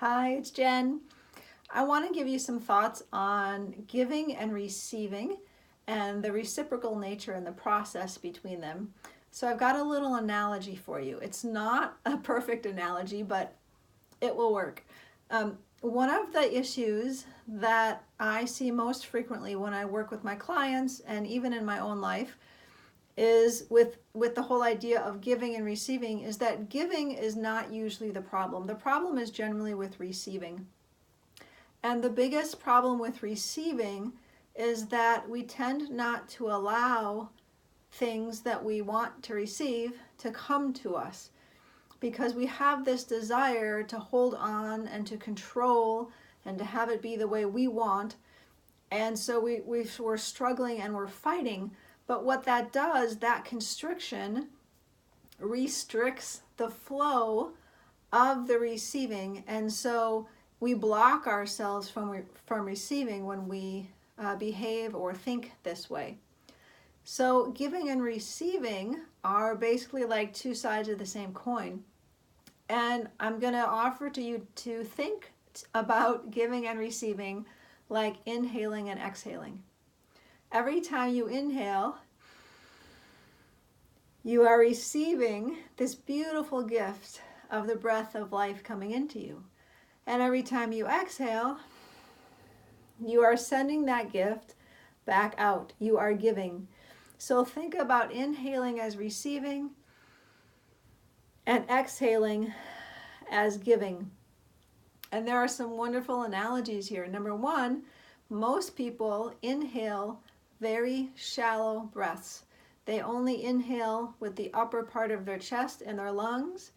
Hi, it's Jen. I want to give you some thoughts on giving and receiving and the reciprocal nature and the process between them. So I've got a little analogy for you. It's not a perfect analogy, but it will work. One of the issues that I see most frequently when I work with my clients and even in my own life is with the whole idea of giving and receiving is that giving is not usually the problem. The problem is generally with receiving. And the biggest problem with receiving is that we tend not to allow things that we want to receive to come to us because we have this desire to hold on and to control and to have it be the way we want. And so we're struggling and we're fighting. But what that does, that constriction restricts the flow of the receiving. And so we block ourselves from receiving when we behave or think this way. So giving and receiving are basically like two sides of the same coin. And I'm going to offer to you to think about giving and receiving like inhaling and exhaling. Every time you inhale, you are receiving this beautiful gift of the breath of life coming into you. And every time you exhale, you are sending that gift back out. You are giving. So think about inhaling as receiving and exhaling as giving. And there are some wonderful analogies here. Number one, most people inhale very shallow breaths. They only inhale with the upper part of their chest and their lungs.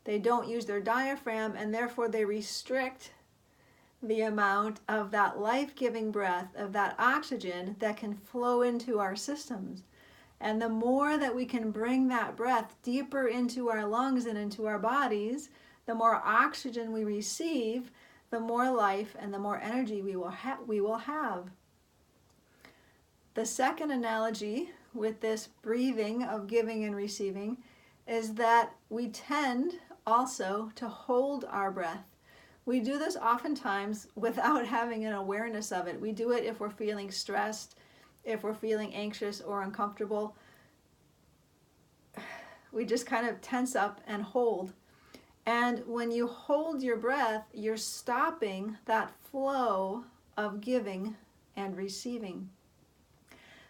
They don't use their diaphragm, and therefore they restrict the amount of that life-giving breath, of that oxygen that can flow into our systems. And the more that we can bring that breath deeper into our lungs and into our bodies, the more oxygen we receive, the more life and the more energy we will have. The second analogy with this breathing of giving and receiving is that we tend also to hold our breath. We do this oftentimes without having an awareness of it. We do it if we're feeling stressed, if we're feeling anxious or uncomfortable. We just kind of tense up and hold. And when you hold your breath, you're stopping that flow of giving and receiving.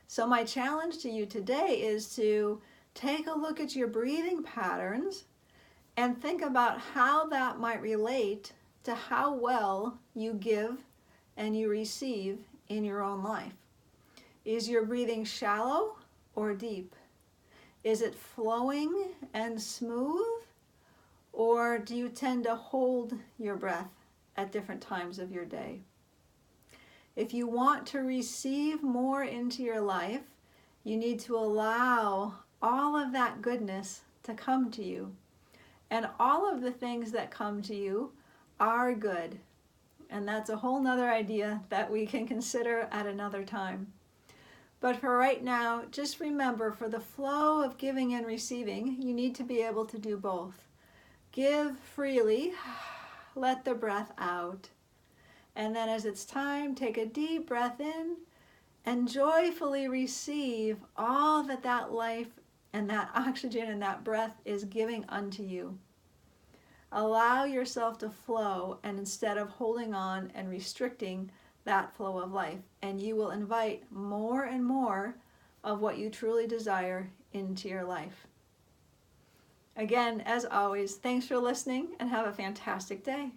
So my challenge to you today is to take a look at your breathing patterns and think about how that might relate to how well you give and you receive in your own life. Is your breathing shallow or deep? Is it flowing and smooth? Or do you tend to hold your breath at different times of your day? If you want to receive more into your life, you need to allow all of that goodness to come to you. And all of the things that come to you are good. And that's a whole nother idea that we can consider at another time. But for right now, just remember, for the flow of giving and receiving, you need to be able to do both. Give freely, let the breath out. And then as it's time, take a deep breath in and joyfully receive all that life and that oxygen and that breath is giving unto you. Allow yourself to flow, and instead of holding on and restricting that flow of life, and you will invite more and more of what you truly desire into your life. Again, as always, thanks for listening and have a fantastic day.